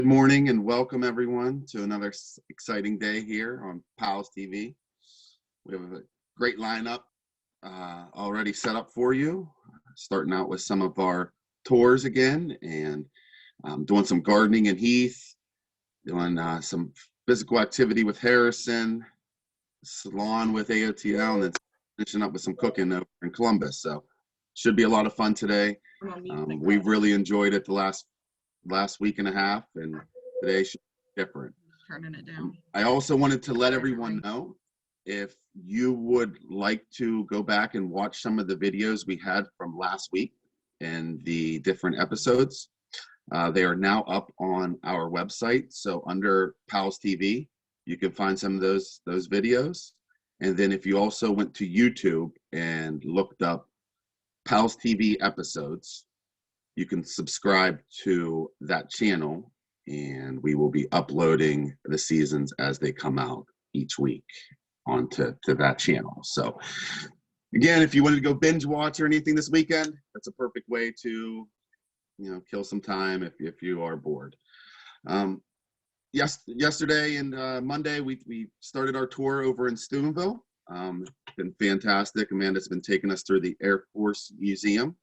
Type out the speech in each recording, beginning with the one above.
Good morning and welcome everyone to another exciting day here on PALS TV. We have a great lineup already set up for you, starting out with some of our tours again and doing some gardening in Heath, doing some physical activity with Harrison, salon with AOTL, and then finishing up with some cooking over in Columbus. So should be a lot of fun today. We've really enjoyed it the last week and a half, and today should be different. Turning it down. I also wanted to let everyone know, if you would like to go back and watch some of the videos we had from last week and the different episodes, they are now up on our website. So under PALS TV, you can find some of those videos. And then if you also went to YouTube and looked up PALS TV episodes, you can subscribe to that channel, and we will be uploading the seasons as they come out each week onto that channel. So again, if you wanted to go binge watch or anything this weekend, that's a perfect way to, kill some time if you are bored. Yesterday and Monday, we started our tour over in Steubenville. It's been fantastic. Amanda's been taking us through the Air Force Museum.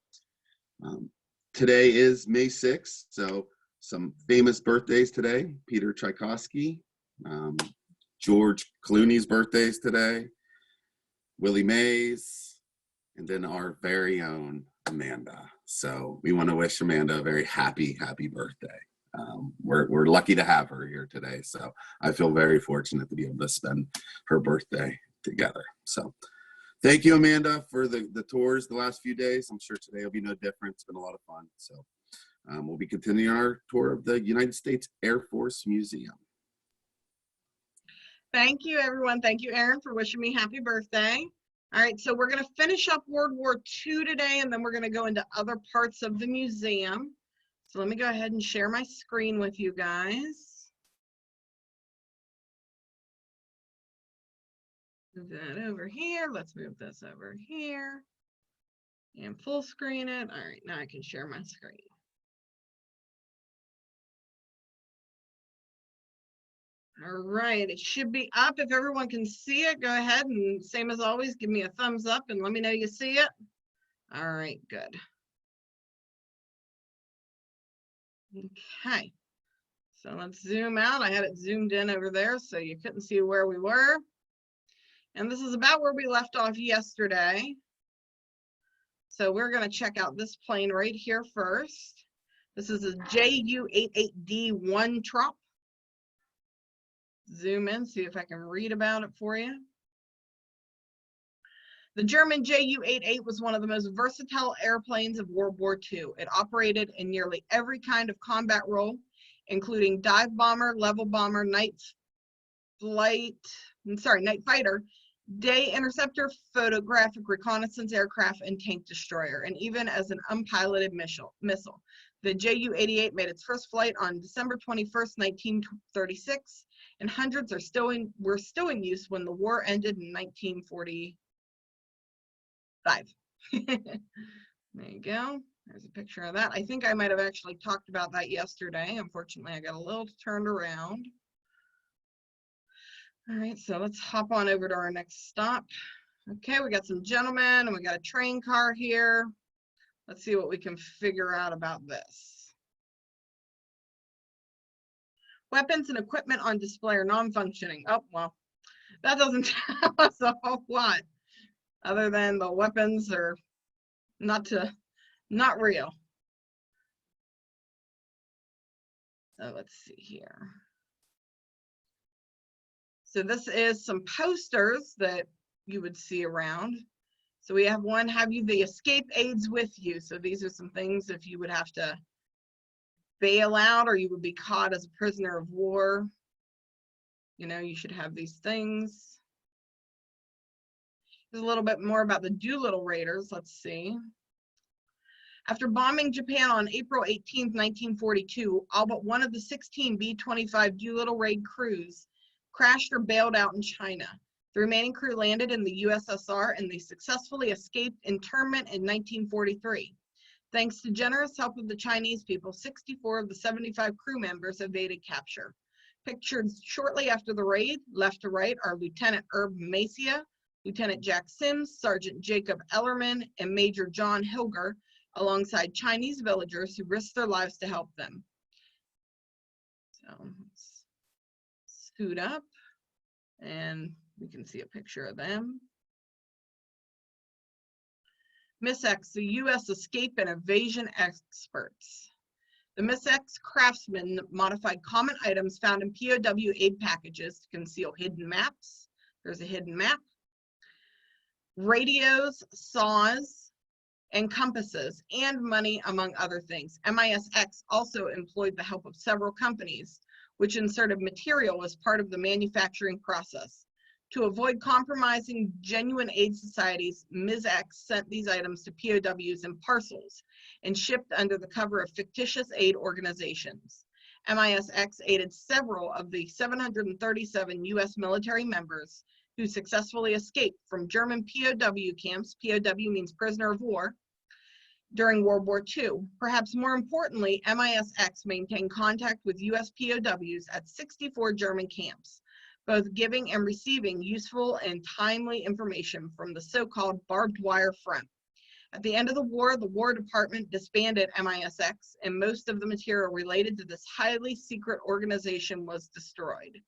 Today is May 6th, so some famous birthdays today. Peter Tchaikovsky, George Clooney's birthdays today, Willie Mays, and then our very own Amanda. So we want to wish Amanda a very happy birthday. We're lucky to have her here today, so I feel very fortunate to be able to spend her birthday together. So thank you, Amanda, for the tours the last few days. I'm sure today will be no different. It's been a lot of fun. So we'll be continuing our tour of the United States Air Force Museum. Thank you, everyone. Thank you, Aaron, for wishing me happy birthday. All right, so we're going to finish up World War II today, and then we're going to go into other parts of the museum. So let me go ahead and share my screen with you guys. Move that over here. Let's move this over here and full screen it. All right, now I can share my screen. All right, it should be up. If everyone can see it, go ahead and same as always, give me a thumbs up and let me know you see it. All right, good. Okay, so let's zoom out. I had it zoomed in over there so you couldn't see where we were. And this is about where we left off yesterday. So we're going to check out this plane right here first. This is a Ju-88D1 trop. Zoom in, see if I can read about it for you. The German Ju-88 was one of the most versatile airplanes of World War II. It operated in nearly every kind of combat role, including dive bomber, level bomber, night fighter, day interceptor, photographic reconnaissance aircraft, and tank destroyer, and even as an unpiloted missile. The Ju-88 made its first flight on December 21st, 1936, and hundreds were still in use when the war ended in 1945. There you go. There's a picture of that. I think I might have actually talked about that yesterday. Unfortunately, I got a little turned around. All right, so let's hop on over to our next stop. Okay, we got some gentlemen and we got a train car here. Let's see what we can figure out about this. Weapons and equipment on display are non-functioning. Oh, well, that doesn't tell us a whole lot other than the weapons are not real. So let's see here. So this is some posters that you would see around. So we have one, have you the escape aids with you? So these are some things if you would have to bail out or you would be caught as a prisoner of war. You should have these things. There's a little bit more about the Doolittle Raiders. Let's see. After bombing Japan on April 18, 1942, all but one of the 16 B-25 Doolittle Raid crews crashed or bailed out in China. The remaining crew landed in the USSR and they successfully escaped internment in 1943. Thanks to generous help of the Chinese people, 64 of the 75 crew members evaded capture. Pictured shortly after the raid, left to right, are Lieutenant Herb Macia, Lieutenant Jack Sims, Sergeant Jacob Ellerman, and Major John Hilger, alongside Chinese villagers who risked their lives to help them. So let's scoot up and we can see a picture of them. Miss X, the U.S. escape and evasion experts. The Miss X craftsmen modified common items found in POW aid packages to conceal hidden maps. There's a hidden map. Radios, saws, and compasses, and money, among other things. MISX also employed the help of several companies, which inserted material as part of the manufacturing process. To avoid compromising genuine aid societies, Ms. X sent these items to POWs in parcels and shipped under the cover of fictitious aid organizations. MISX aided several of the 737 U.S. military members who successfully escaped from German POW camps, POW means prisoner of war, during World War II. Perhaps more importantly, MISX maintained contact with U.S. POWs at 64 German camps, both giving and receiving useful and timely information from the so-called barbed wire front. At the end of the War Department disbanded MISX, and most of the material related to this highly secret organization was destroyed.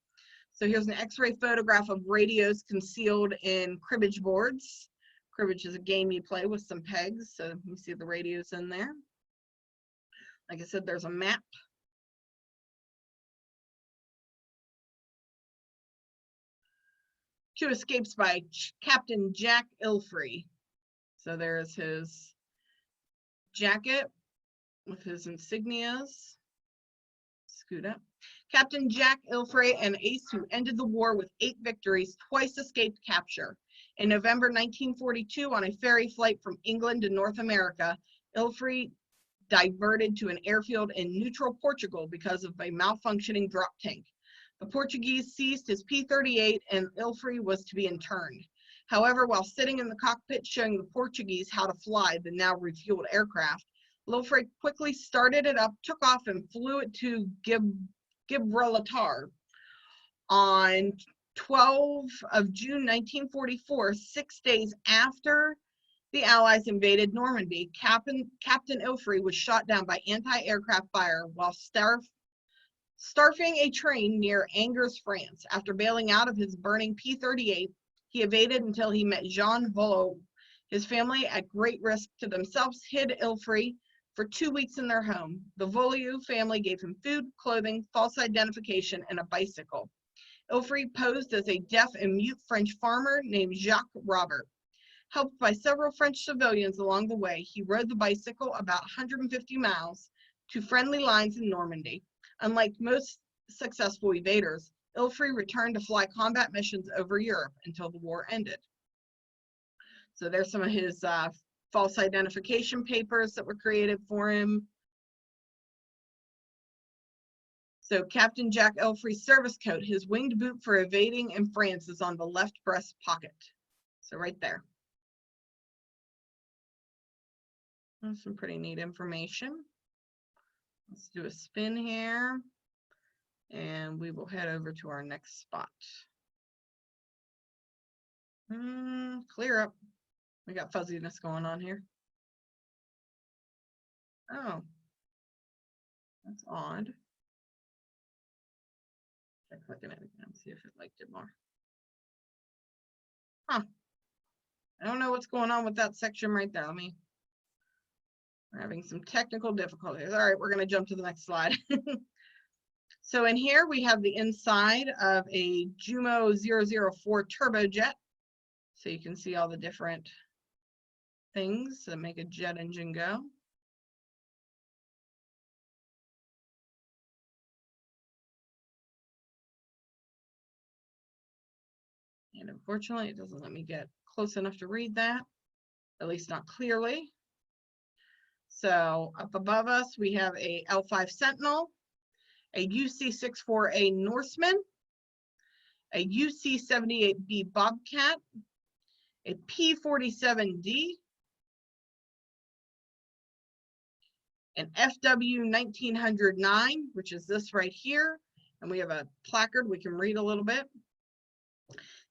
So here's an X-ray photograph of radios concealed in cribbage boards. Cribbage is a game you play with some pegs, so you see the radios in there. Like I said, there's a map. Two escapes by Captain Jack Ilfrey. So there's his jacket with his insignias. Scoot up. Captain Jack Ilfrey, an ace who ended the war with 8 victories, twice escaped capture. In November 1942, on a ferry flight from England to North America, Ilfrey diverted to an airfield in neutral Portugal because of a malfunctioning drop tank. The Portuguese seized his P-38 and Ilfrey was to be interned. However, while sitting in the cockpit showing the Portuguese how to fly the now refueled aircraft, Ilfrey quickly started it up, took off, and flew it to Gibraltar. On 12 of June 1944, 6 days after the Allies invaded Normandy, Captain Ilfrey was shot down by anti-aircraft fire while starfing a train near Angers, France. After bailing out of his burning P-38, he evaded until he met Jean Volo. His family, at great risk to themselves, hid Ilfrey for 2 weeks in their home. The Volu family gave him food, clothing, false identification, and a bicycle. Ilfrey posed as a deaf and mute French farmer named Jacques Robert. Helped by several French civilians along the way, he rode the bicycle about 150 miles to friendly lines in Normandy. Unlike most successful evaders, Ilfrey returned to fly combat missions over Europe until the war ended. So there's some of his false identification papers that were created for him. So Captain Jack Ilfrey's service coat, his winged boot for evading in France, is on the left breast pocket. So right there. That's some pretty neat information. Let's do a spin here, and we will head over to our next spot. Clear up. We got fuzziness going on here. Oh, that's odd. Try clicking it again, see if it liked it more. Huh. I don't know what's going on with that section right there. We're having some technical difficulties. All right, we're going to jump to the next slide. So in here we have the inside of a Jumo 004 turbojet. So you can see all the different things that make a jet engine go. And unfortunately, it doesn't let me get close enough to read that, at least not clearly. So up above us, we have a L5 Sentinel, a UC-64A Norseman, a UC-78B Bobcat, a P-47D, an FW 1909, which is this right here. And we have a placard we can read a little bit.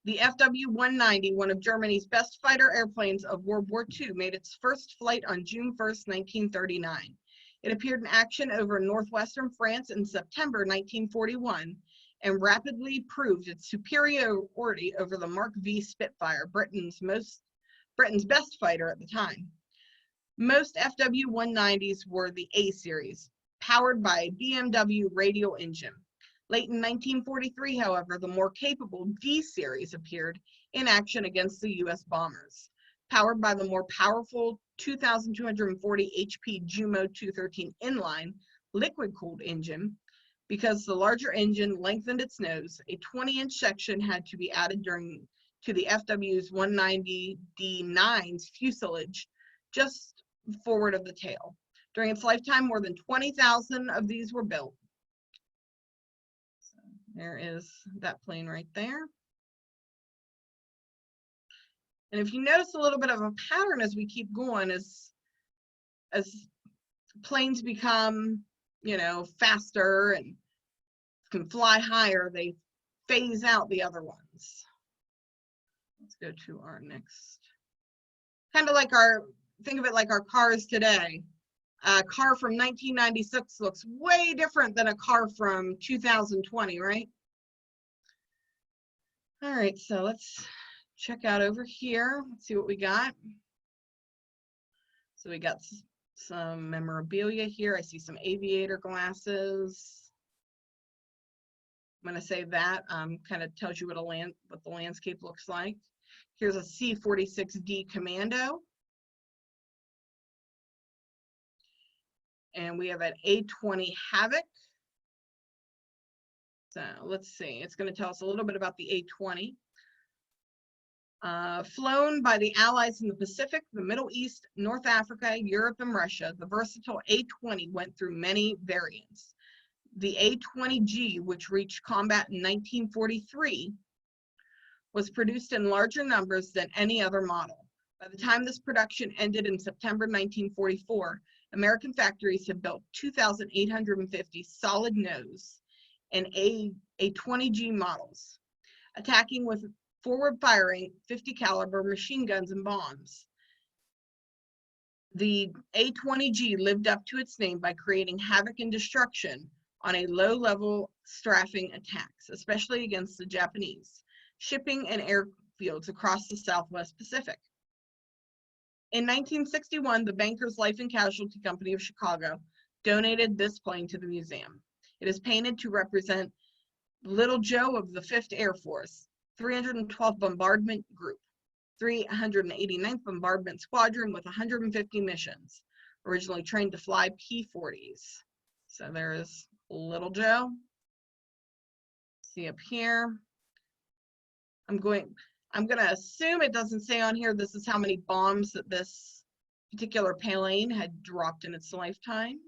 The FW 190, one of Germany's best fighter airplanes of World War II, made its first flight on June 1st, 1939. It appeared in action over northwestern France in September 1941 and rapidly proved its superiority over the Mark V Spitfire, Britain's best fighter at the time. Most FW-190s were the A series, powered by a BMW radial engine. Late in 1943, however, the more capable D series appeared in action against the U.S. bombers, powered by the more powerful 2,240 HP Jumo 213 inline liquid-cooled engine. Because the larger engine lengthened its nose, a 20-inch section had to be added to the FW's 190 D9's fuselage just forward of the tail. During its lifetime, more than 20,000 of these were built. So there is that plane right there. And if you notice a little bit of a pattern as we keep going, as planes become, faster and can fly higher, they phase out the other ones. Let's go to our next. Kind of like think of it like our cars today. A car from 1996 looks way different than a car from 2020, right? All right, so let's check out over here. Let's see what we got. So we got some memorabilia here. I see some aviator glasses. I'm going to say that kind of tells you what the landscape looks like. Here's a C-46D Commando. And we have an A-20 Havoc. So let's see, it's going to tell us a little bit about the A-20. Flown by the Allies in the Pacific, the Middle East, North Africa, Europe, and Russia, the versatile A-20 went through many variants. The A-20G, which reached combat in 1943, was produced in larger numbers than any other model. By the time this production ended in September 1944, American factories had built 2,850 solid nose and A-20G models, attacking with forward-firing 50 caliber machine guns and bombs. The A-20G lived up to its name by creating havoc and destruction on a low-level strafing attacks, especially against the Japanese, shipping and airfields across the Southwest Pacific. In 1961, the Bankers Life and Casualty Company of Chicago donated this plane to the museum. It is painted to represent Little Joe of the 5th Air Force, 312th Bombardment Group, 389th Bombardment Squadron with 150 missions, originally trained to fly P-40s. So there is Little Joe. See up here. I'm going to assume it doesn't say on here this is how many bombs that this particular plane had dropped in its lifetime.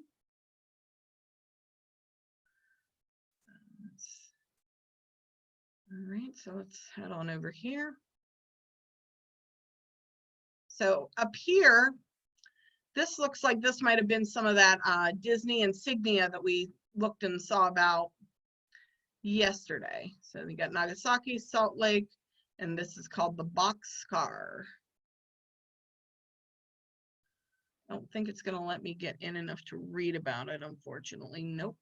All right, so let's head on over here. So up here, this looks like this might have been some of that Disney insignia that we looked and saw about yesterday. So we got Nagasaki, Salt Lake, and this is called the Boxcar. I don't think it's going to let me get in enough to read about it, unfortunately. Nope.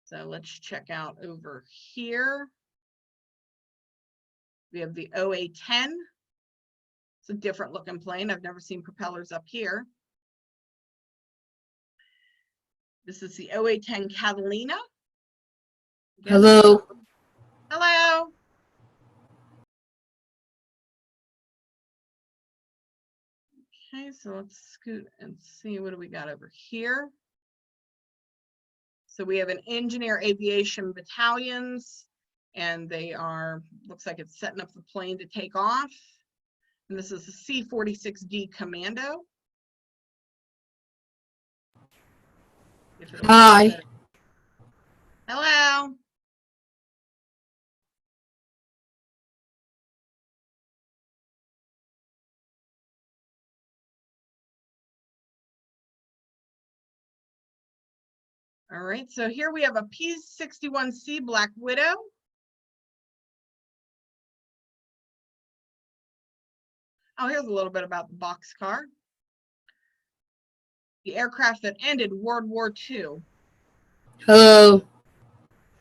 So let's check out over here. We have the OA-10. It's a different looking plane. I've never seen propellers up here. This is the OA-10 Catalina. Hello. Hello. Okay, so let's scoot and see what do we got over here. So we have an engineer aviation battalions, and they are, looks like it's setting up the plane to take off. And this is the C-46D Commando. Hi. Hello. All right, so here we have a P-61C Black Widow. Oh, here's a little bit about the boxcar. The aircraft that ended World War II. Hello.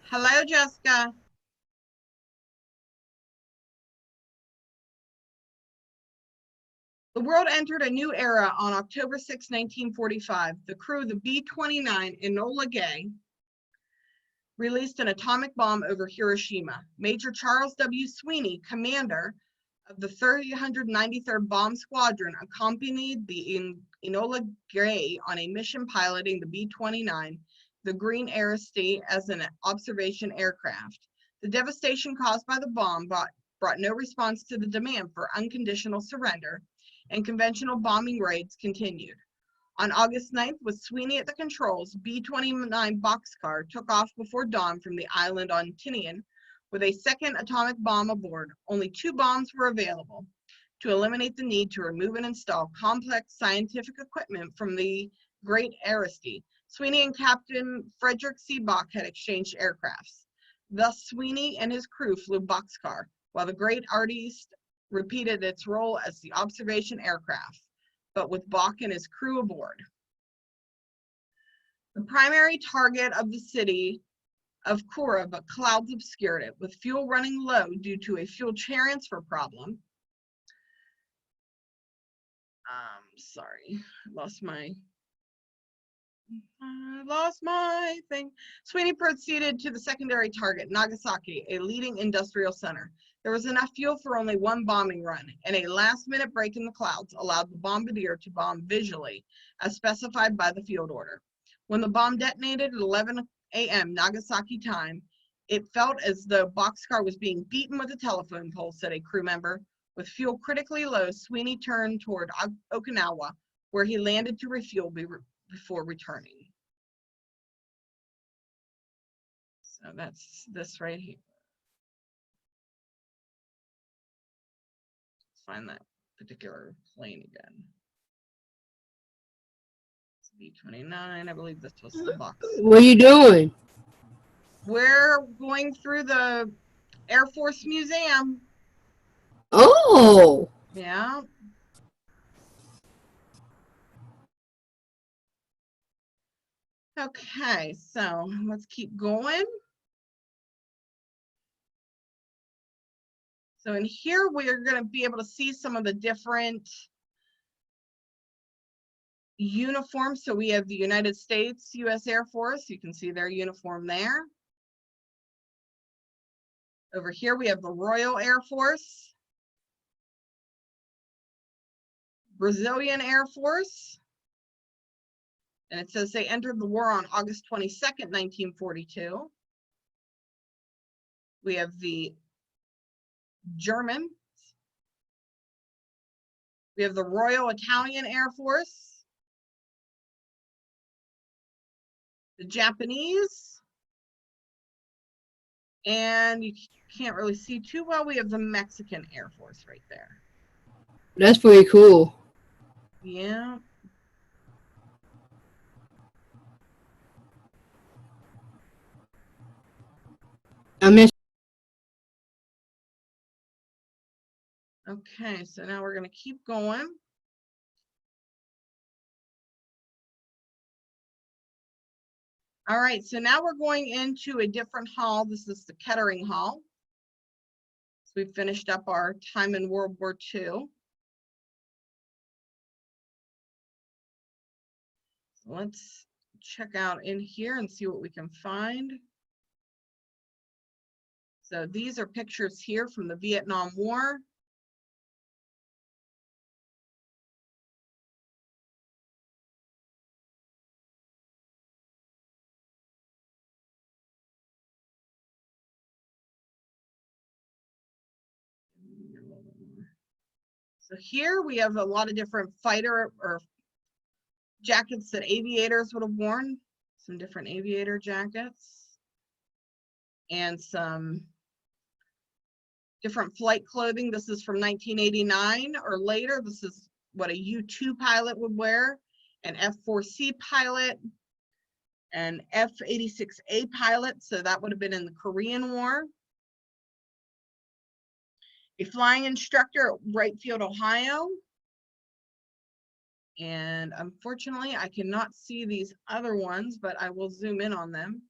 Hello, Jessica. The world entered a new era on October 6, 1945. The crew of the B-29 Enola Gay released an atomic bomb over Hiroshima. Major Charles W. Sweeney, commander of the 393rd Bomb Squadron, accompanied the Enola Gay on a mission piloting the B-29, the Green Aerostate, as an observation aircraft. The devastation caused by the bomb brought no response to the demand for unconditional surrender, and conventional bombing raids continued. On August 9th, with Sweeney at the controls, B-29 boxcar took off before dawn from the island on Tinian with a second atomic bomb aboard. Only 2 bombs were available to eliminate the need to remove and install complex scientific equipment from the Great Aerostate. Sweeney and Captain Frederick C. Bach had exchanged aircrafts. Thus, Sweeney and his crew flew boxcar, while the Great Aerostate repeated its role as the observation aircraft, but with Bach and his crew aboard. The primary target of the city of Kura, but clouds obscured it, with fuel running low due to a fuel transfer problem. Sorry, I lost my thing. Sweeney proceeded to the secondary target, Nagasaki, a leading industrial center. There was enough fuel for only 1 bombing run, and a last-minute break in the clouds allowed the bombardier to bomb visually, as specified by the field order. When the bomb detonated at 11 a.m. Nagasaki time, it felt as though boxcar was being beaten with a telephone pole, said a crew member. With fuel critically low, Sweeney turned toward Okinawa, where he landed to refuel before returning. So that's this right here. Let's find that particular plane again. It's B-29, I believe this was the box. What are you doing? We're going through the Air Force Museum. Oh. Yeah. Okay, so let's keep going. So in here, we're going to be able to see some of the different uniforms. So we have the United States U.S. Air Force. You can see their uniform there. Over here, we have the Royal Air Force, Brazilian Air Force, and it says they entered the war on August 22nd, 1942. We have the German. We have the Royal Italian Air Force, the Japanese, and you can't really see too well, we have the Mexican Air Force right there. That's pretty cool. Yeah. I miss. Okay, so now we're going to keep going. All right, so now we're going into a different hall. This is the Kettering Hall. So we finished up our time in World War II. So let's check out in here and see what we can find. So these are pictures here from the Vietnam War. So here we have a lot of different fighter or jackets that aviators would have worn, some different aviator jackets, and some different flight clothing. This is from 1989 or later. This is what a U-2 pilot would wear, an F-4C pilot, an F-86A pilot, so that would have been in the Korean War. A flying instructor at Wright Field, Ohio. And unfortunately, I cannot see these other ones, but I will zoom in on them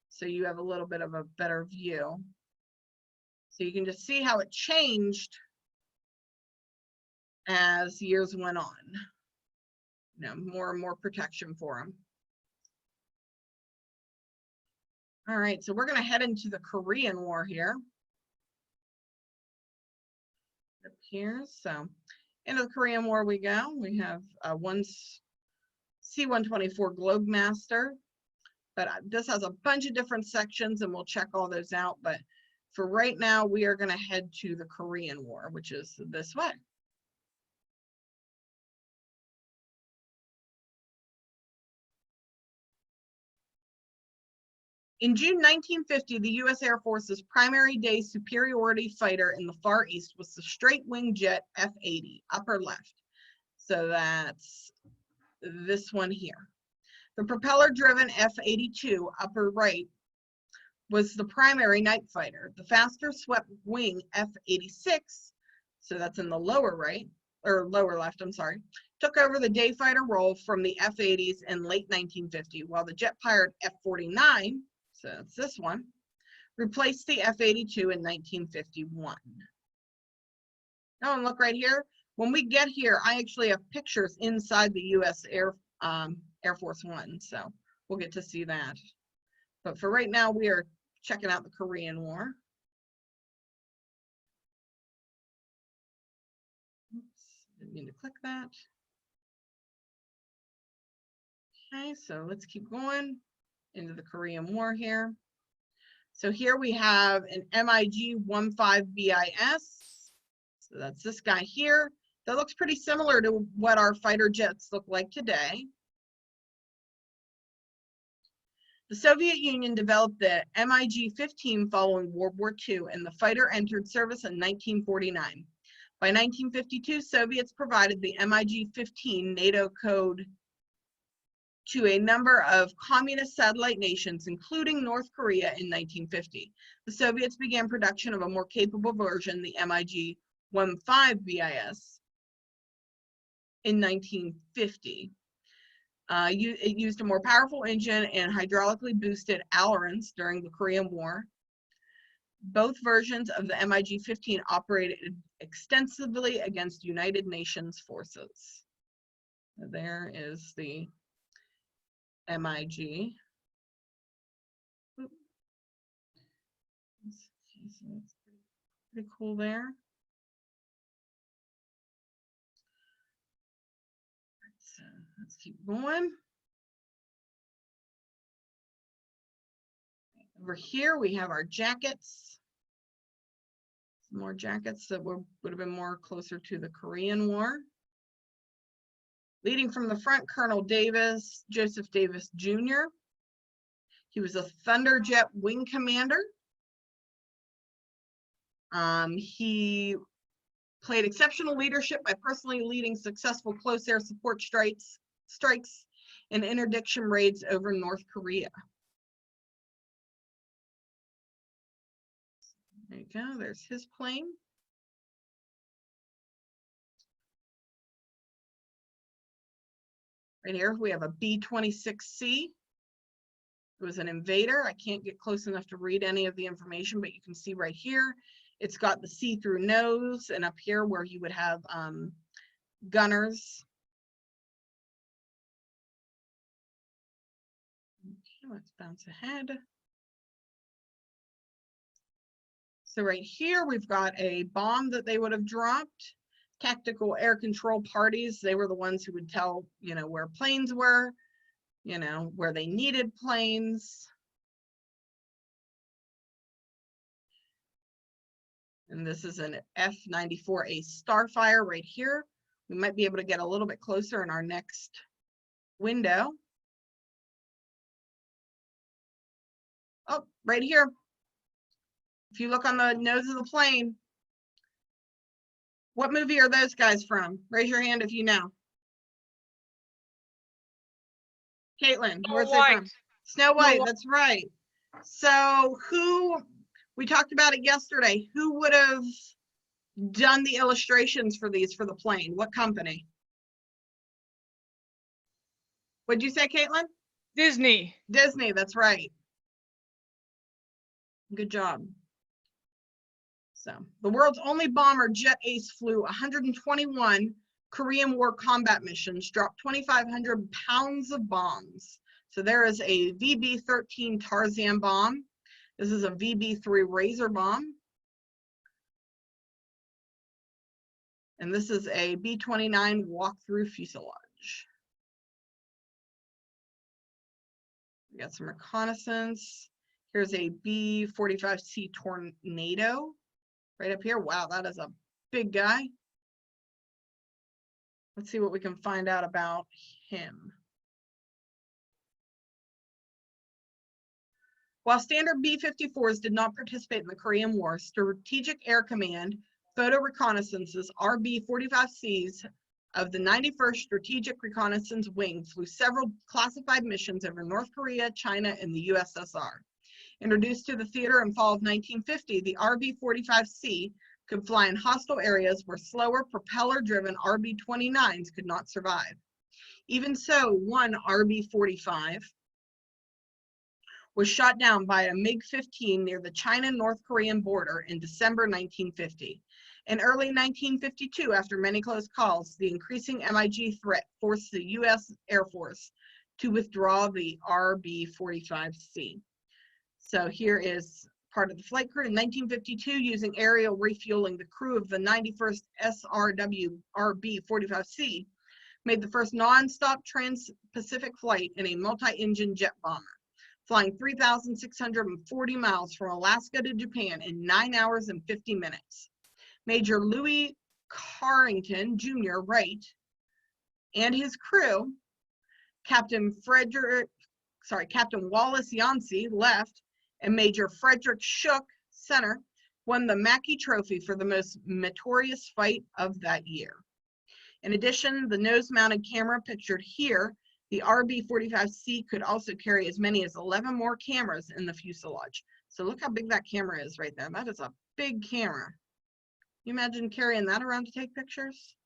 so you have a little bit of a better view. So you can just see how it changed as years went on. You know, more and more protection for them. All right, so we're going to head into the Korean War here. Up here, so into the Korean War we go. We have one C-124 Globemaster, but this has a bunch of different sections and we'll check all those out. But for right now, we are going to head to the Korean War, which is this way. In June 1950, the U.S. Air Force's primary day superiority fighter in the Far East was the straight-wing jet F-80, upper left. So that's this one here. The propeller-driven F-82, upper right, was the primary night fighter. The faster swept-wing F-86, so that's in the lower right, or lower left, I'm sorry, took over the day fighter role from the F-80s in late 1950, while the jet-powered F-49, so it's this one, replaced the F-82 in 1951. Oh, and look right here. When we get here, I actually have pictures inside the U.S. Air Force One, so we'll get to see that. But for right now, we are checking out the Korean War. Oops, didn't mean to click that. Okay, so let's keep going into the Korean War here. So here we have an MiG-15BIS. So that's this guy here. That looks pretty similar to what our fighter jets look like today. The Soviet Union developed the MiG-15 following World War II, and the fighter entered service in 1949. By 1952, Soviets provided the MiG-15 NATO code to a number of communist satellite nations, including North Korea in 1950. The Soviets began production of a more capable version, the MiG-15BIS, in 1950. It used a more powerful engine and hydraulically boosted ailerons during the Korean War. Both versions of the MiG-15 operated extensively against United Nations forces. There is the MiG. So that's pretty cool there. So let's keep going. Over here we have our jackets. Some more jackets that would have been more closer to the Korean War. Leading from the front, Colonel Davis, Joseph Davis Jr. He was a Thunderjet wing commander. He played exceptional leadership by personally leading successful close air support strikes and interdiction raids over North Korea. There you go, there's his plane. Right here, we have a B-26C. It was an invader. I can't get close enough to read any of the information, but you can see right here, it's got the see-through nose, and up here where you would have gunners. Okay, let's bounce ahead. So right here, we've got a bomb that they would have dropped. Tactical air control parties, they were the ones who would tell, you know, where planes were, you know, where they needed planes. And this is an F-94A Starfire right here. We might be able to get a little bit closer in our next window. Oh, right here. If you look on the nose of the plane, what movie are those guys from? Raise your hand if you know. Caitlin, where's they from? Snow White, that's right. So we talked about it yesterday. Who would have done the illustrations for these for the plane? What company? What'd you say, Caitlin? Disney. Disney, that's right. Good job. So the world's only bomber, Jet Ace, flew 121 Korean War combat missions, dropped 2,500 pounds of bombs. So there is a VB-13 Tarzan bomb. This is a VB-3 Razor bomb. And this is a B-29 walk-through fuselage. We got some reconnaissance. Here's a B-45C Tornado right up here. Wow, that is a big guy. Let's see what we can find out about him. While standard B-54s did not participate in the Korean War, Strategic Air Command photo reconnaissances RB-45Cs of the 91st Strategic Reconnaissance Wing flew several classified missions over North Korea, China, and the USSR. Introduced to the theater in fall of 1950, the RB-45C could fly in hostile areas where slower propeller-driven RB-29s could not survive. Even so, one RB-45 was shot down by a MiG-15 near the China-North Korean border in December 1950. In early 1952, after many close calls, the increasing MiG threat forced the U.S. Air Force to withdraw the RB-45C. So here is part of the flight crew. In 1952, using aerial refueling, the crew of the 91st SRW RB-45C made the first non-stop trans-Pacific flight in a multi-engine jet bomber, flying 3,640 miles from Alaska to Japan in 9 hours and 50 minutes. Major Louis Carrington Jr. Wright and his crew, Captain Wallace Yancey left, and Major Frederick Shook Center won the Mackey Trophy for the most meritorious fight of that year. In addition, the nose-mounted camera pictured here, the RB-45C could also carry as many as 11 more cameras in the fuselage. So look how big that camera is right there. That is a big camera. Can you imagine carrying that around to take pictures?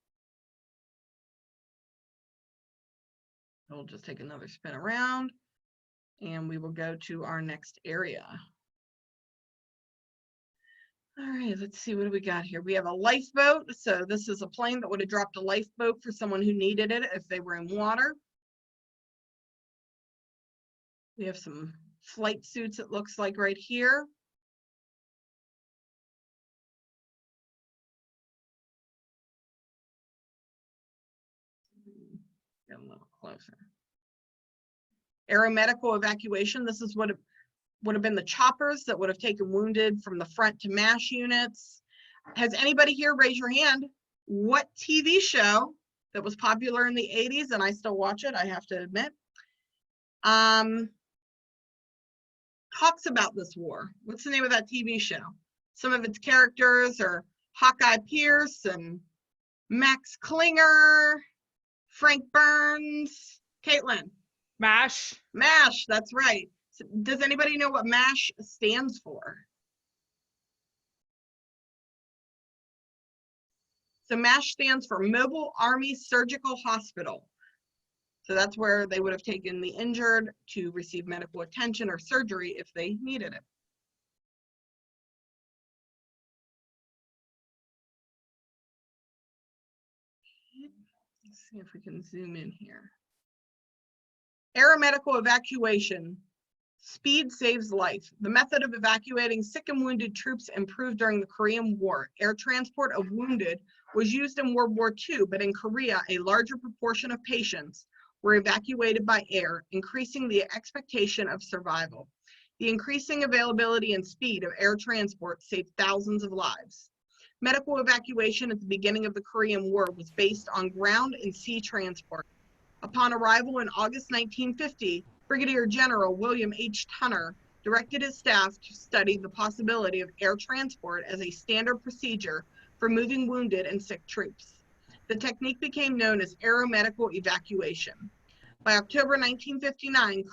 We'll just take another spin around and we will go to our next area. All right, let's see, what do we got here? We have a lifeboat. So this is a plane that would have dropped a lifeboat for someone who needed it if they were in water. We have some flight suits, it looks like right here. Get a little closer. Aeromedical evacuation. This is what it would have been, the choppers that would have taken wounded from the front to MASH units. Has anybody here, raise your hand, what TV show that was popular in the 80s, and I still watch it, I have to admit, talks about this war? What's the name of that TV show? Some of its characters are Hawkeye Pierce and Max Klinger, Frank Burns. Caitlin? MASH. MASH, that's right. So does anybody know what MASH stands for? So MASH stands for Mobile Army Surgical Hospital. So that's where they would have taken the injured to receive medical attention or surgery if they needed it. Let's see if we can zoom in here. Aeromedical evacuation. Speed saves life. The method of evacuating sick and wounded troops improved during the Korean War. Air transport of wounded was used in World War II, but in Korea, a larger proportion of patients were evacuated by air, increasing the expectation of survival. The increasing availability and speed of air transport saved thousands of lives. Medical evacuation at the beginning of the Korean War was based on ground and sea transport. Upon arrival in August 1950, Brigadier General William H. Tunner directed his staff to study the possibility of air transport as a standard procedure for moving wounded and sick troops. The technique became known as aeromedical evacuation. By October 1959,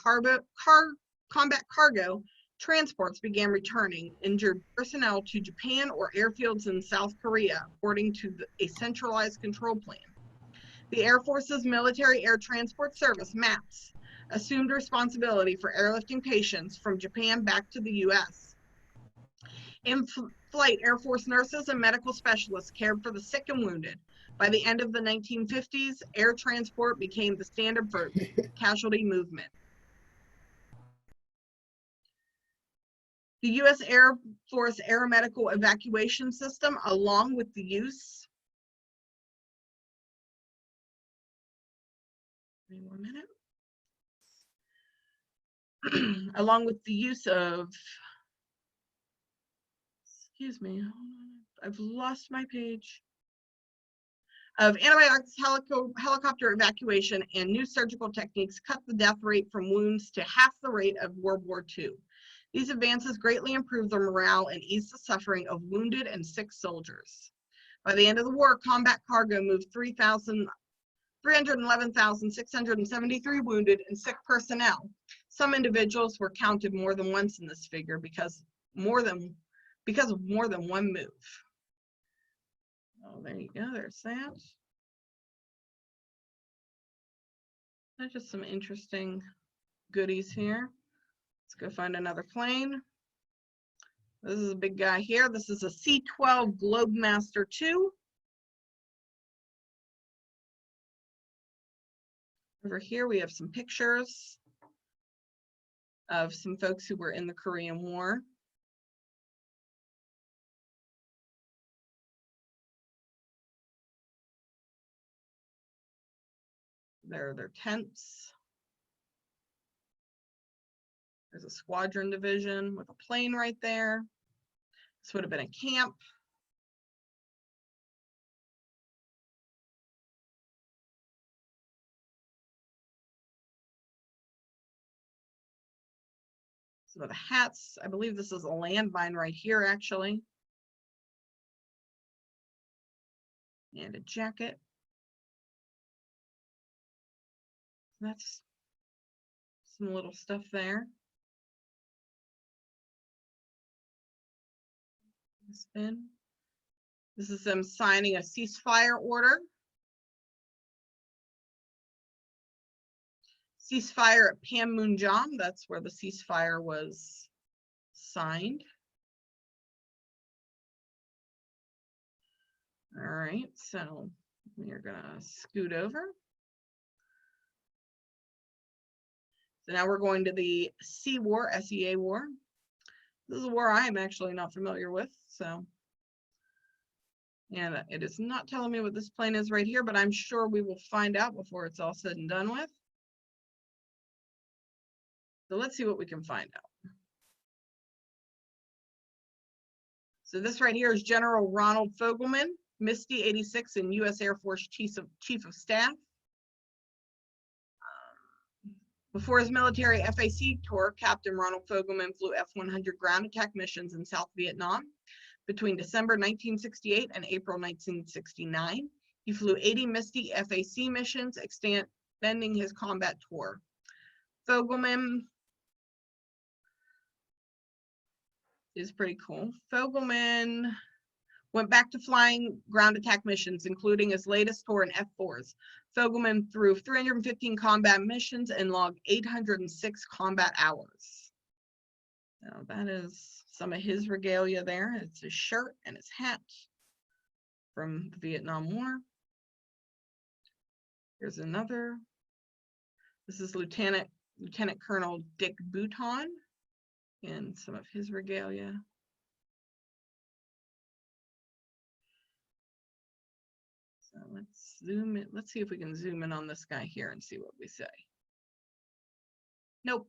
combat cargo transports began returning injured personnel to Japan or airfields in South Korea, according to a centralized control plan. The Air Force's Military Air Transport Service, MAPS, assumed responsibility for airlifting patients from Japan back to the U.S. In flight, Air Force nurses and medical specialists cared for the sick and wounded. By the end of the 1950s, air transport became the standard for casualty movement. The U.S. Air Force aeromedical evacuation system, along with the use, along with the use of, excuse me, I've lost my page, of antibiotics, helicopter evacuation, and new surgical techniques cut the death rate from wounds to half the rate of World War II. These advances greatly improved the morale and eased the suffering of wounded and sick soldiers. By the end of the war, combat cargo moved 311,673 wounded and sick personnel. Some individuals were counted more than once in this figure because of more than one move. Oh, there you go, there's that. That's just some interesting goodies here. Let's go find another plane. This is a big guy here. This is a C-12 Globemaster II. Over here we have some pictures of some folks who were in the Korean War. There are their tents. There's a squadron division with a plane right there. This would have been a camp. Some of the hats. I believe this is a landmine right here, actually. And a jacket. That's some little stuff there. Spin. This is them signing a ceasefire order. Ceasefire at Panmunjom, that's where the ceasefire was signed. All right, so we are gonna scoot over. So now we're going to the Sea War, SEA War. This is a war I am actually not familiar with, so. And it is not telling me what this plane is right here, but I'm sure we will find out before it's all said and done with. So let's see what we can find out. So this right here is General Ronald Fogelman, Misty 86 and U.S. Air Force Chief of Staff. Before his military FAC tour, Captain Ronald Fogelman flew F-100 ground attack missions in South Vietnam. Between December 1968 and April 1969, he flew 80 Misty FAC missions, extending his combat tour. Fogelman is pretty cool. Fogelman went back to flying ground attack missions, including his latest tour in F-4s. Fogelman flew 315 combat missions and logged 806 combat hours. Now that is some of his regalia there. It's his shirt and his hat from the Vietnam War. Here's another. This is Lieutenant Colonel Dick Bouton and some of his regalia. So let's zoom in. Let's see if we can zoom in on this guy here and see what we say. Nope.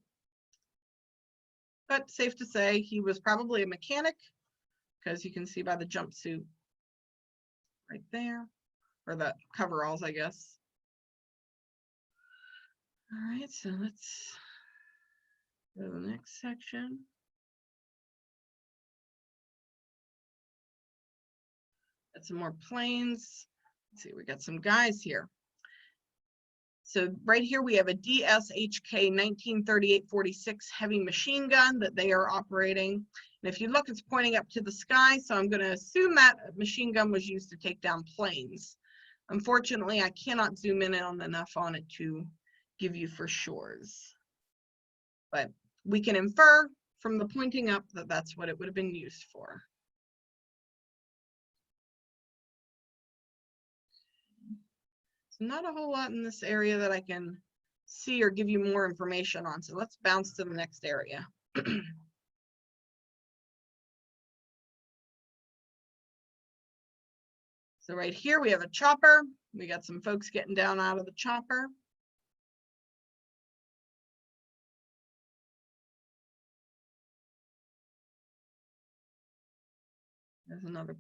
But safe to say he was probably a mechanic, because you can see by the jumpsuit right there, or the coveralls, I guess. All right, so let's go to the next section. Got some more planes. Let's see, we got some guys here. So right here we have a DSHK 1938-46 heavy machine gun that they are operating. And if you look, it's pointing up to the sky. So I'm going to assume that machine gun was used to take down planes. Unfortunately, I cannot zoom in on enough on it to give you for sures. But we can infer from the pointing up that that's what it would have been used for. So not a whole lot in this area that I can see or give you more information on. So let's bounce to the next area. So right here we have a chopper. We got some folks getting down out of the chopper. There's another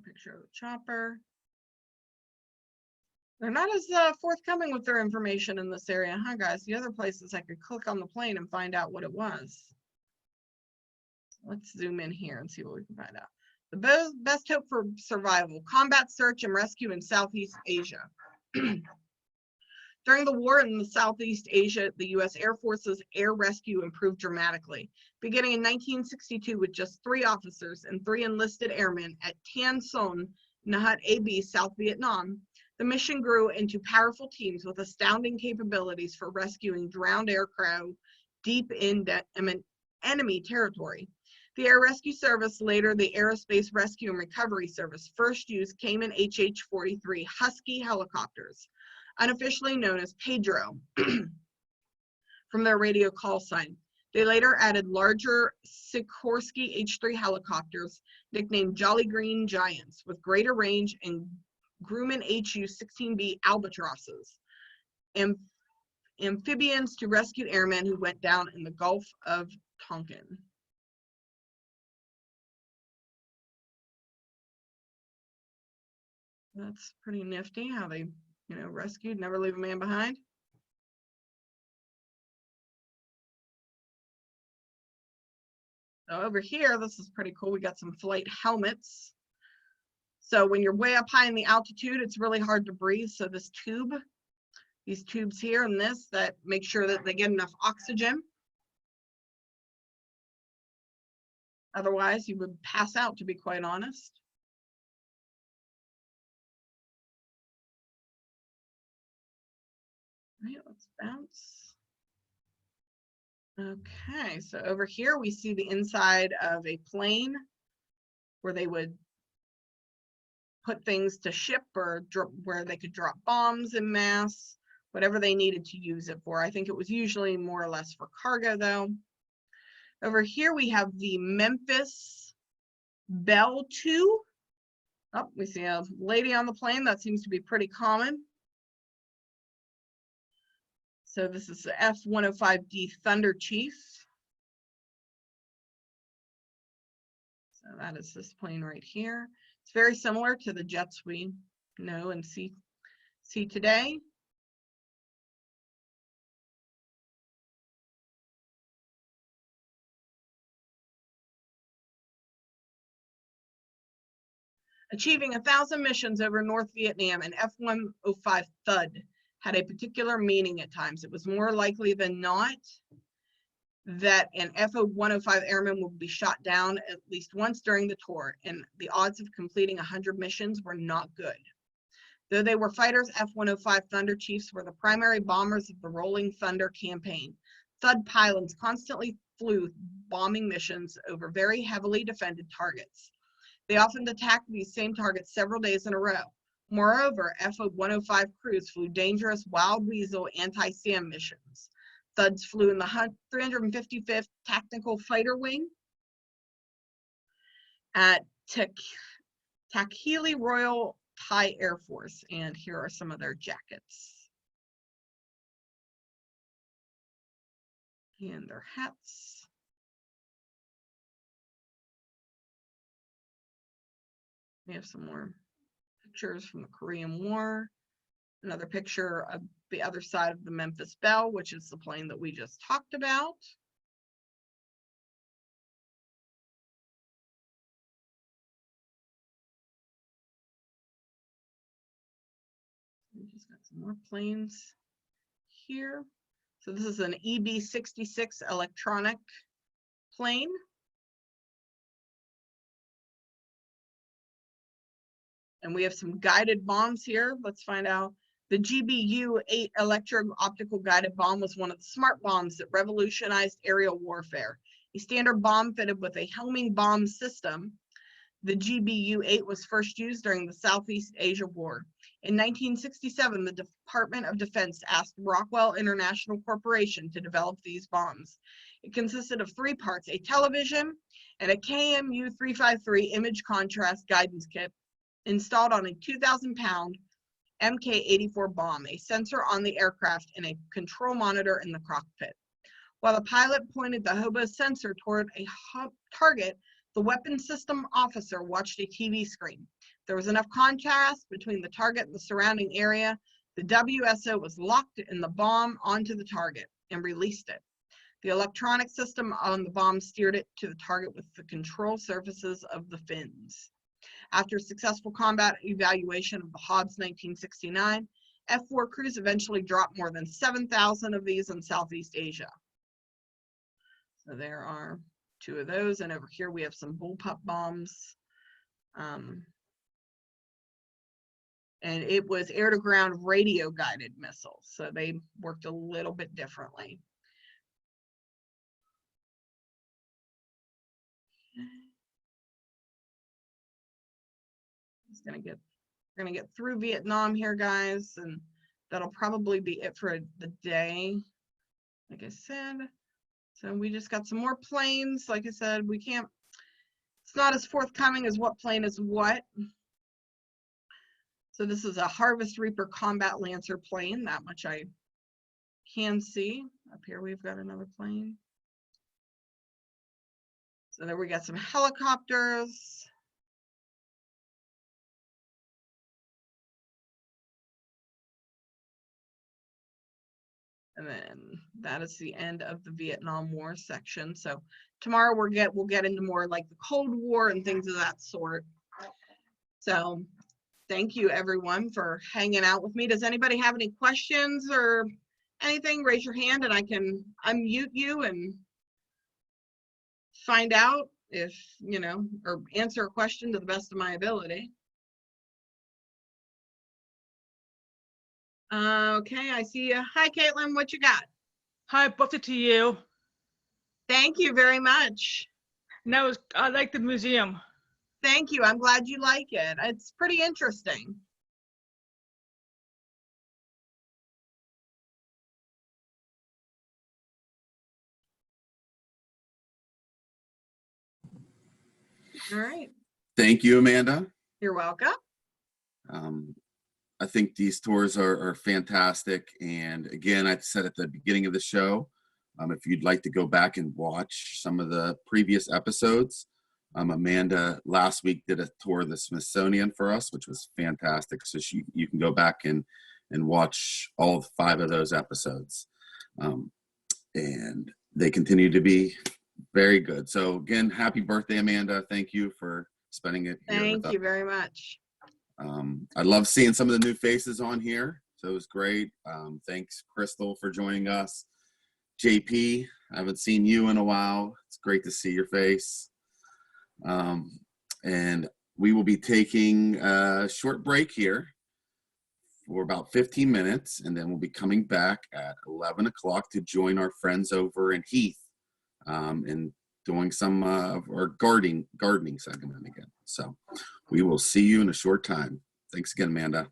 picture of the chopper. They're not as forthcoming with their information in this area, huh, guys? The other places I could click on the plane and find out what it was. Let's zoom in here and see what we can find out. The best hope for survival, combat search and rescue in Southeast Asia. During the war in Southeast Asia, the U.S. Air Force's air rescue improved dramatically. Beginning in 1962 with just 3 officers and 3 enlisted airmen at Tan Son, Nahat AB, South Vietnam, the mission grew into powerful teams with astounding capabilities for rescuing drowned aircraft deep in enemy territory. The Air Rescue Service, later the Aerospace Rescue and Recovery Service, first used Cayman HH-43 Husky helicopters, unofficially known as Pedro, from their radio call sign. They later added larger Sikorsky H-3 helicopters, nicknamed Jolly Green Giants, with greater range, and Grumman HU-16B Albatrosses, amphibians to rescue airmen who went down in the Gulf of Tonkin. That's pretty nifty how they, rescued, never leave a man behind. So over here, this is pretty cool. We got some flight helmets. So when you're way up high in the altitude, it's really hard to breathe. So this tube, these tubes here and this, that make sure that they get enough oxygen. Otherwise, you would pass out, to be quite honest. All right, let's bounce. Okay, so over here we see the inside of a plane where they would put things to ship or where they could drop bombs en masse, whatever they needed to use it for. I think it was usually more or less for cargo though. Over here we have the Memphis Belle 2. Oh, we see a lady on the plane. That seems to be pretty common. So this is the F-105D Thunder Chief. So that is this plane right here. It's very similar to the jets we know and see today. Achieving 1,000 missions over North Vietnam, and F-105 Thud had a particular meaning at times. It was more likely than not that an F-105 airman would be shot down at least once during the tour, and the odds of completing 100 missions were not good. Though they were fighters, F-105 Thunder Chiefs were the primary bombers of the Rolling Thunder campaign. Thud pilots constantly flew bombing missions over very heavily defended targets. They often attacked these same targets several days in a row. Moreover, F-105 crews flew dangerous Wild Weasel anti-SAM missions. Thuds flew in the 355th Tactical Fighter Wing at Takili Royal Thai Air Force, and here are some of their jackets and their hats. We have some more pictures from the Korean War. Another picture of the other side of the Memphis Belle, which is the plane that we just talked about. We just got some more planes. here. So this is an EB-66 electronic plane. And we have some guided bombs here. Let's find out. The GBU-8 electro-optical guided bomb was one of the smart bombs that revolutionized aerial warfare. A standard bomb fitted with a homing bomb system, the GBU-8 was first used during the Southeast Asia War. In 1967, the Department of Defense asked Rockwell International Corporation to develop these bombs. It consisted of 3 parts, a television and a KMU-353 image contrast guidance kit installed on a 2,000-pound Mk-84 bomb, a sensor on the aircraft, and a control monitor in the cockpit. While the pilot pointed the hobo sensor toward a target, the weapon system officer watched a TV screen. There was enough contrast between the target and the surrounding area. The WSO was locked in the bomb onto the target and released it. The electronic system on the bomb steered it to the target with the control surfaces of the fins. After successful combat evaluation of the Hobbs 1969, F-4 crews eventually dropped more than 7,000 of these in Southeast Asia. So there are 2 of those, and over here we have some bullpup bombs. And it was air-to-ground radio-guided missiles, so they worked a little bit differently. We're gonna get through Vietnam here, guys, and that'll probably be it for the day. Like I said, so we just got some more planes. Like I said, it's not as forthcoming as what plane is what. So this is a Harvest Reaper Combat Lancer plane. That much I can see. Up here we've got another plane. So there we got some helicopters. And then that is the end of the Vietnam War section. So tomorrow we'll get into more like the Cold War and things of that sort. So thank you everyone for hanging out with me. Does anybody have any questions or anything? Raise your hand and I can unmute you and find out if, you know, or answer a question to the best of my ability. Okay, I see you. Hi, Caitlin, what you got? Hi, booked it to you. Thank you very much. No, I like the museum. Thank you. I'm glad you like it. It's pretty interesting. All right. Thank you, Amanda. You're welcome. I think these tours are fantastic. And again, I said at the beginning of the show, if you'd like to go back and watch some of the previous episodes, Amanda last week did a tour of the Smithsonian for us, which was fantastic. So you can go back and watch all 5 of those episodes. And they continue to be very good. So again, happy birthday, Amanda. Thank you for spending it here with us. Thank you very much. I love seeing some of the new faces on here. So it was great. Thanks, Crystal, for joining us. JP, I haven't seen you in a while. It's great to see your face. And we will be taking a short break here for about 15 minutes, and then we'll be coming back at 11 o'clock to join our friends over in Heath and doing some of our gardening segment again. So we will see you in a short time. Thanks again, Amanda.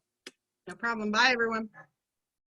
No problem. Bye, everyone.